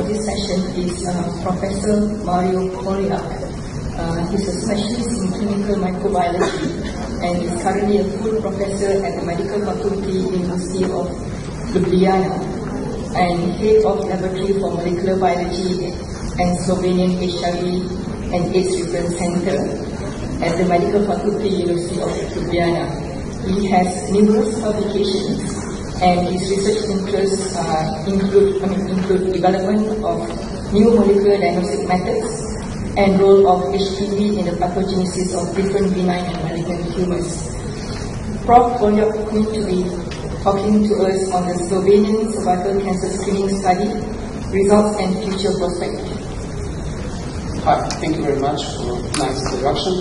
for this session is Professor Mario Koriak. He's a specialist in clinical microbiology and is currently a full professor at the Medical Faculty University of Ljubljana and head of laboratory for molecular biology and Slovenian HIV and AIDS Reference Center at the Medical Faculty University of Ljubljana. He has numerous publications and his research interests include development of new molecular diagnostic methods and role of Hpv in the pathogenesis of different benign and malignant tumors. Prof. Koriak is going to be talking to us on the Slovenian cervical cancer screening study, results and future prospects. Hi, thank you very much for a nice introduction.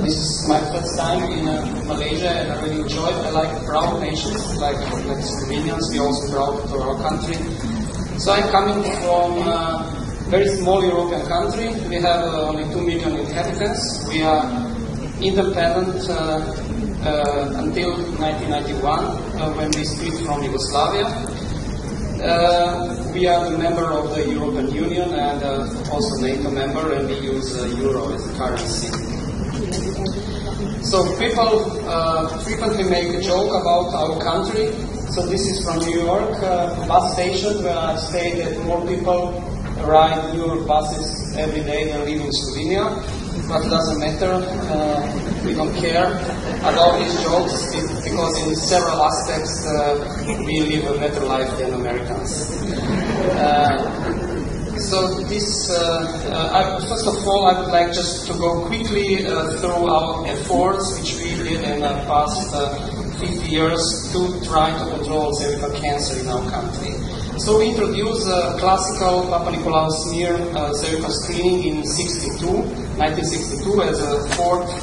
This is my first time in Malaysia and I really enjoy it. I like proud nations, like Slovenians, we are also proud to our country. So I'm coming from a very small European country. We have only 2 million inhabitants. We are independent until 1991 when we split from Yugoslavia. We are a member of the European Union and also NATO member, and we use euro as the currency. So people frequently make a joke about our country. So this is from New York bus station where I say that more people ride New York buses every day than live in Slovenia. But it doesn't matter. We don't care about these jokes because in several aspects we live a better life than Americans. So this, first of all, I would like just to go quickly through our efforts which we did in the past 50 years to try to control cervical cancer in our country. So we introduced classical Papa Nicolau smear cervical screening in 1962 as a fourth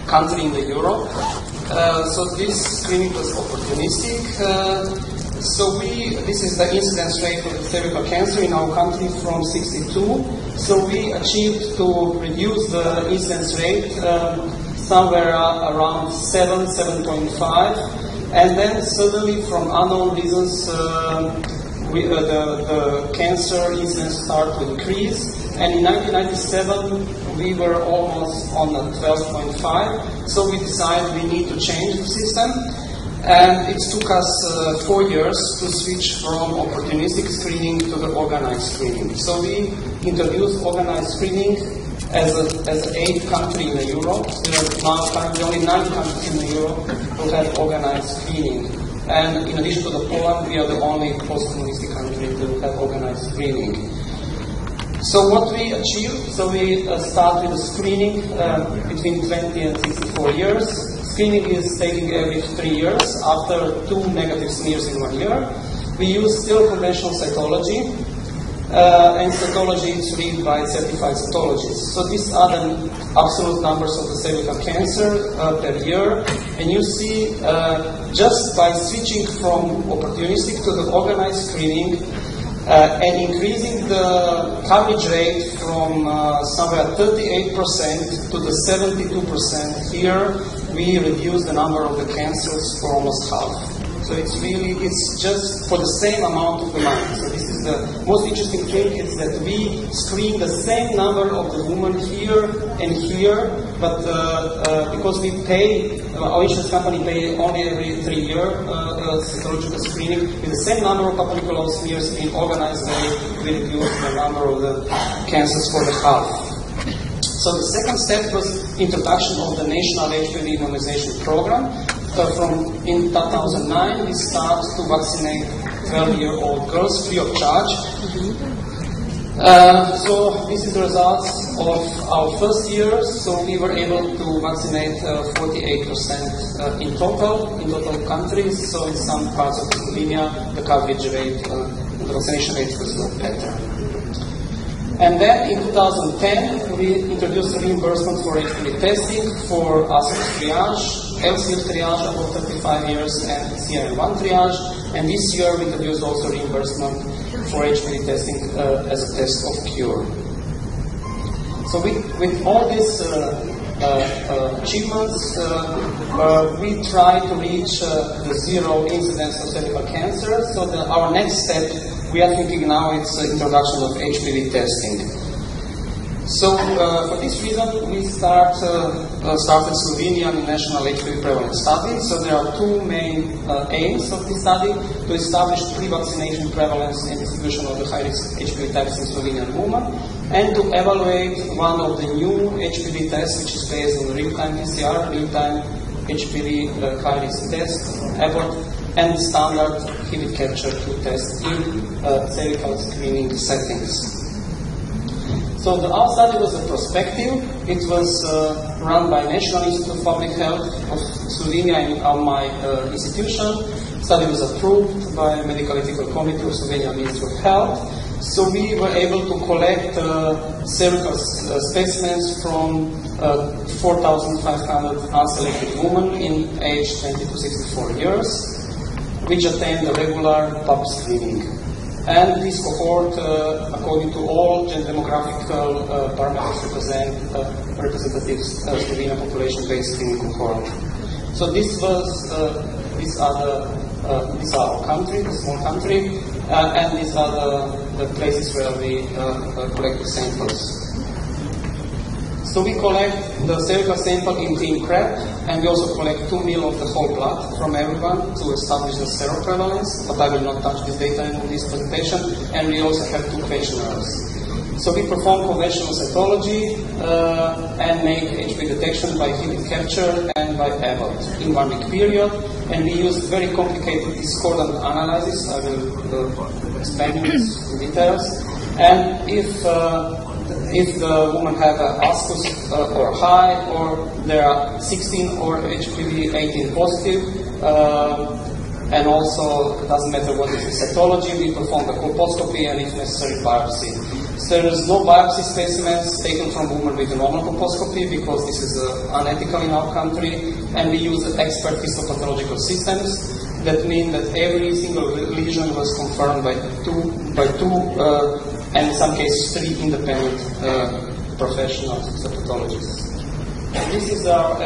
country in the Europe. So this screening was opportunistic. This is the incidence rate of cervical cancer in our country from 62. So we achieved to reduce the incidence rate somewhere around 7.5, and then suddenly from unknown reasons the cancer incidence started to increase, and in 1997 we were almost on 12.5. So we decided we need to change the system. And it took us 4 years to switch from opportunistic screening to the organized screening. So we introduced organized screening as an 8th country in Europe. There are now currently only 9 countries in Europe who have organized screening. And in addition to the Poland, we are the only post-communistic country to have organized screening. So what we achieved, so we start with the screening between 20 and 64 years. Screening is taking every 3 years after 2 negative smears in 1 year. We use still conventional cytology, and cytology is read by certified cytologists. So these are the absolute numbers of the cervical cancer per year, and you see just by switching from opportunistic to the organized screening and increasing the coverage rate from somewhere 38% to the 72% here, we reduce the number of the cancers for almost half. So it's just for the same amount of money. So this is the most interesting thing, is that we screen the same number of the women here and here, but because we pay, our insurance company pay only every 3 years cytological screening, with the same number of Papa Nicolau smears in organized way, we reduce the number of the cancers for the half. So the second step was introduction of the National Hpv Immunization Program. In 2009, we started to vaccinate 12-year-old girls free of charge. So this is the results of our first year. So we were able to vaccinate 48% in total countries. So in some parts of Slovenia, the coverage rate, the vaccination rate was not better. And then in 2010, we introduced reimbursement for Hpv testing for ASCO triage, LCF triage above 35 years, and CR1 triage. And this year, we introduced also reimbursement for Hpv testing as a test of cure. So with all these achievements, we try to reach the zero incidence of cervical cancer. So our next step we are thinking now it's introduction of HPV testing. So for this reason, we started Slovenia National HPV Prevalence Study. So there are two main aims of this study: to establish pre-vaccination prevalence and distribution of the high-risk HPV types in Slovenian women, and to evaluate one of the new HPV tests, which is based on real-time PCR, real-time HPV high-risk test, Abbott, and standard Hpv capture to test in cervical screening settings. So our study was a prospective. It was run by National Institute of Public Health of Slovenia and my institution. The study was approved by the Medical Ethical Committee of Slovenia Ministry of Health. So we were able to collect cervical specimens from 4,500 unselected women in age 20 to 64 years, which attained a regular pap screening. And this cohort, according to all demographical parameters, represent representative Slovenian population-based clinical cohort. So these are our country, the small country, and these are the places where we collect the samples. So we collect the cervical sample in clean prep, and we also collect 2 ml of the whole blood from everyone to establish the seroprevalence, but I will not touch this data in this presentation, and we also have 2 questionnaires. So we perform conventional cytology and make HPV detection by Hpv capture and by Abbott in 1 week period, and we use very complicated discordant analysis. I will explain this in details. And if the woman have an ASCUS or high, or there are 16 or HPV 18 positive, and also it doesn't matter what is the cytology, we perform the colposcopy and if necessary biopsy. So there is no biopsy specimens taken from women with a normal colposcopy because this is unethical in our country, and we use expert histopathological systems. That means that every single lesion was confirmed by two and in some cases 3 independent professional histopathologists. This is our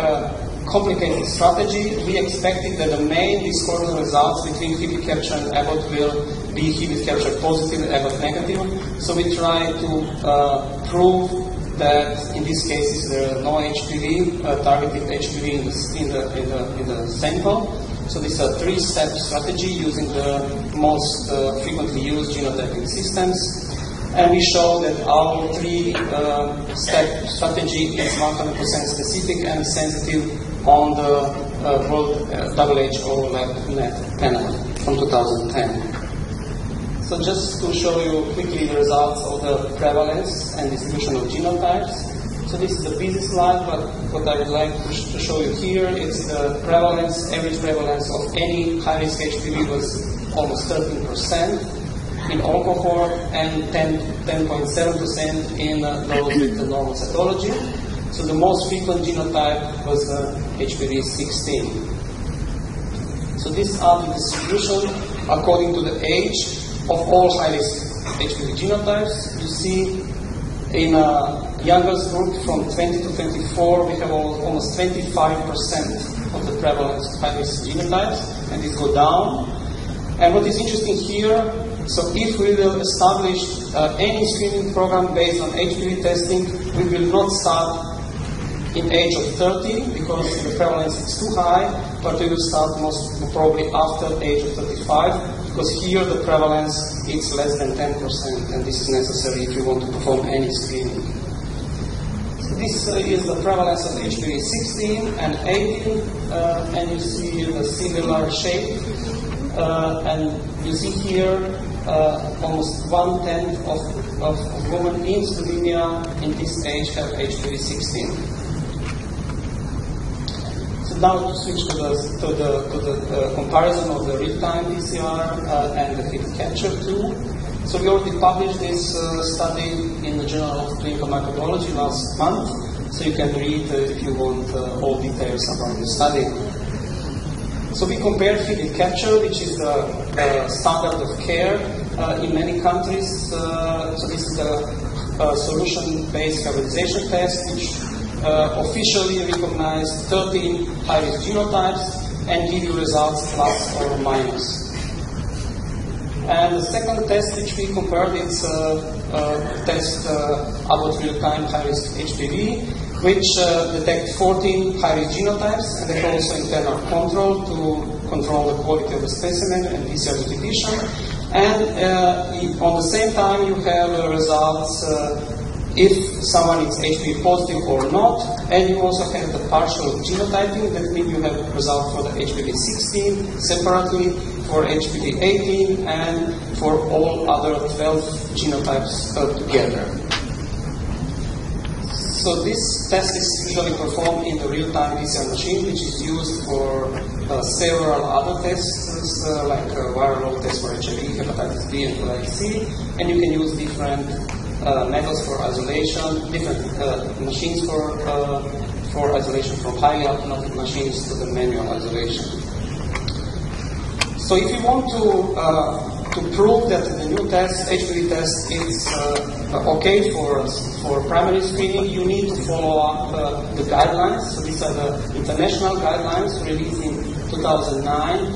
complicated strategy. We expected that the main discordant results between Hpv capture and Abbott will be Hpv capture positive and Abbott negative. So we try to prove that in these cases there are no HPV, targeted HPV in the sample. So this is a 3-step strategy using the most frequently used genotyping systems. And we show that our 3-step strategy is 100% specific and sensitive on the World WHO LabNet panel from 2010. So just to show you quickly the results of the prevalence and distribution of genotypes. So this is a busy slide, but what I would like to show you here is the prevalence, average prevalence of any high-risk HPV was almost 13%. In all cohort and 10.7% in those with the normal cytology. So the most frequent genotype was HPV 16. So these are the distribution according to the age of all high-risk HPV genotypes. You see in a youngest group from 20 to 24, we have almost 25% of the prevalence of high-risk genotypes, and it go down. And what is interesting here, so if we will establish any screening program based on HPV testing, we will not start in age of 30 because the prevalence is too high, but we will start most probably after age of 35 because here the prevalence is less than 10%, and this is necessary if you want to perform any screening. So this is the prevalence of HPV 16 and 18, and you see the similar shape. And you see here almost 1/10 of women in Slovenia in this age have HPV 16. So now to switch to the comparison of the real-time PCR and the Hpv capture tool. So we already published this study in the Journal of Clinical Microbiology last month, so you can read if you want all details about the study. So we compared Hpv capture, which is the standard of care in many countries. So this is the solution-based hybridization test, which officially recognized 13 high-risk genotypes and give you results plus or minus. And the second test which we compared is a test about real-time high-risk HPV, which detect 14 high-risk genotypes, and they have also internal control to control the quality of the specimen and PCR repetition. And on the same time, you have results if someone is HPV positive or not, and you also have the partial genotyping. That means you have results for the HPV 16 separately, for HPV 18, and for all other 12 genotypes together. So this test is usually performed in the real-time PCR machine, which is used for several other tests, like viral tests for HIV, hepatitis B, and hepatitis C, and you can use different methods for isolation, different machines for isolation, from highly automated machines to the manual isolation. So if you want to prove that the new test, HPV test, is okay for primary screening, you need to follow up the guidelines. So these are the international guidelines released in 2009.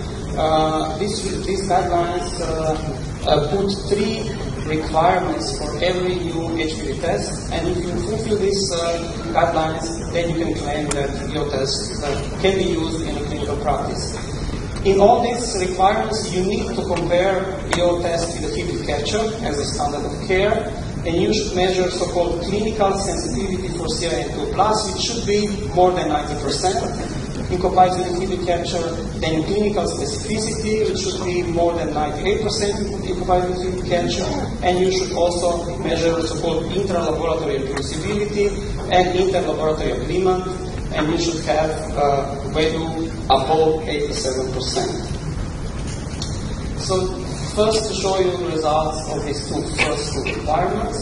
These guidelines put 3 requirements for every new HPV test, and if you fulfill these guidelines, then you can claim that your test can be used in a clinical practice. In all these requirements, you need to compare your test with the Hpv capture as a standard of care, and you should measure so-called clinical sensitivity for CIN2+, which should be more than 90%. In comparison with Hpv capture, then clinical specificity, which should be more than 98% in comparison with Hpv capture, and you should also measure so-called intra-laboratory reproducibility and inter-laboratory agreement, and you should have value above 87%. So first, to show you the results of these first two requirements.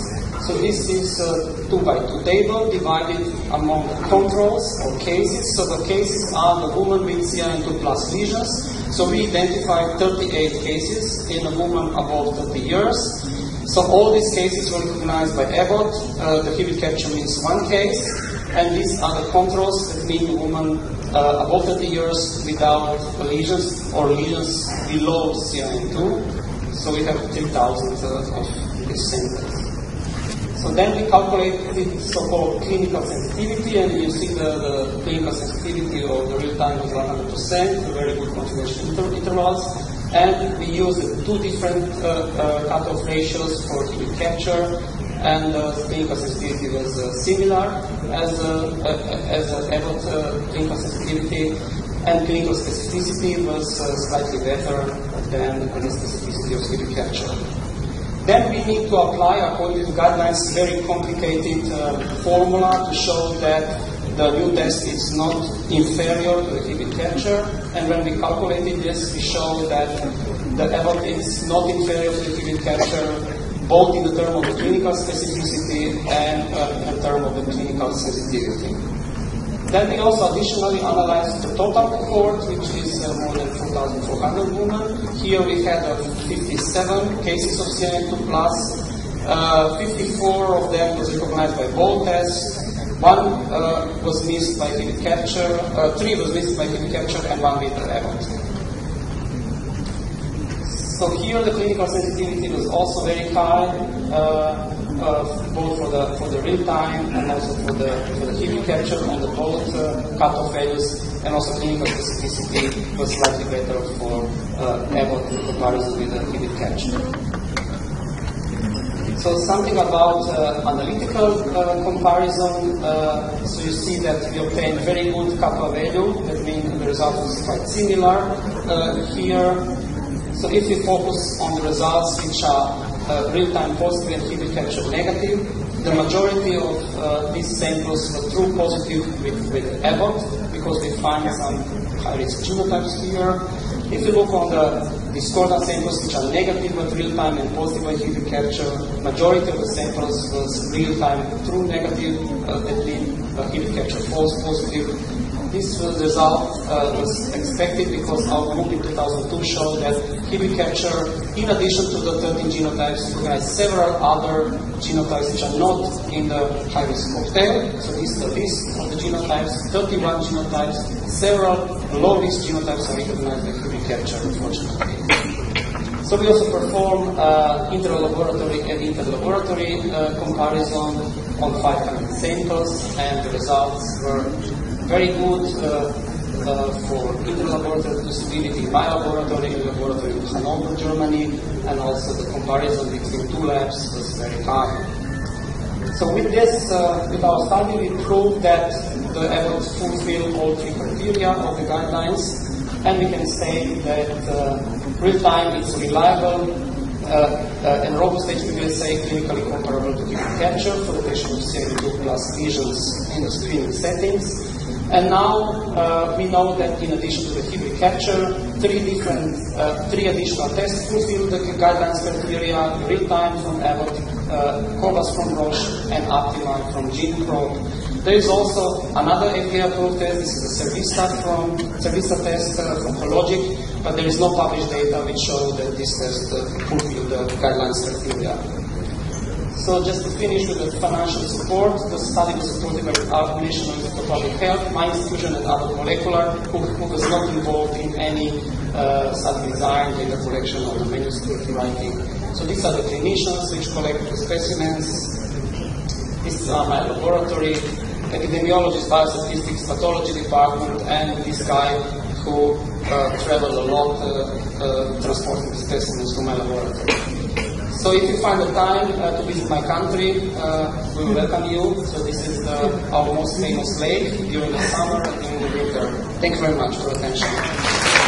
So this is a 2x2 table divided among controls or cases. So the cases are the woman with CIN2+ lesions. So we identified 38 cases in a woman above 30 years. So all these cases were recognized by Abbott. The Hpv capture means one case. And these are the controls that mean a woman above 30 years without lesions or lesions below CIN2. So we have 3,000 of these samples. So then we calculate the so-called clinical sensitivity, and you see the clinical sensitivity of the real-time was 100%, very good confidential intervals. And we use 2 different cutoff ratios for Hpv capture, and clinical sensitivity was similar as Abbott clinical sensitivity, and clinical specificity was slightly better than the specificity of Hpv capture. Then we need to apply, according to guidelines, very complicated formula to show that the new test is not inferior to the Hpv capture, and when we calculated this, we show that the Abbott is not inferior to the Hpv capture, both in the term of the clinical specificity and in the term of the clinical sensitivity. Then we also additionally analyzed the total cohort, which is more than 4,400 women. Here we had 57 cases of CIN2+. 54 of them was recognized by both tests. 1 was missed by Hpv capture, 3 was missed by Hpv capture, and 1 with Abbott. So here the clinical sensitivity was also very high, both for the real time and also for the Hpv capture on the both cutoff values, and also clinical specificity was slightly better for Abbott in comparison with the Hpv capture. So something about analytical comparison. So you see that we obtained very good kappa value. That means the result was quite similar here. So if you focus on the results which are real-time positive and Hpv capture negative, the majority of these samples were true positive with Abbott, because we find some high-risk genotypes here. If you look on the discordant samples which are negative but real-time and positive by Hpv capture, majority of the samples was real-time true negative, that means Hpv capture false positive. This result was expected because our group in 2002 showed that Hpv capture, in addition to the 13 genotypes, recognized several other genotypes which are not in the high-risk cocktail. So this is the list of the genotypes, 31 genotypes, several low-risk genotypes are recognized by Hpv capture, unfortunately. So we also perform intra-laboratory and inter-laboratory comparison on 500 samples, and the results were very good for inter-laboratory reproducibility in my laboratory, in the laboratory in Hanover, Germany, and also the comparison between two labs was very high. So with this, with our study, we proved that the efforts fulfill all three criteria of the guidelines, and we can say that real-time is reliable and robust HPV assay clinically comparable to Hpv capture for detection of CID2 plus lesions in the screening settings. And now we know that in addition to the Hpv capture, three additional tests fulfill the guidelines criteria: real-time from Abbott, Cobas from Roche, and Optima from GeneProbe. There is also another FDA-approved test. This is the Cervical test from Hologic, but there is no published data which show that this test fulfill the guidelines criteria. So just to finish with the financial support, the study was supported by our National Institute of Public Health, my institution, and Abbott Molecular, who was not involved in any study design, data collection, or the manuscript writing. So these are the clinicians which collect the specimens. This is my laboratory, epidemiologist, biostatistics, pathology department, and this guy who traveled a lot transporting the specimens to my laboratory. So if you find the time to visit my country, we will welcome you. So this is our most famous lake during the summer and during the winter. Thank you very much for your attention.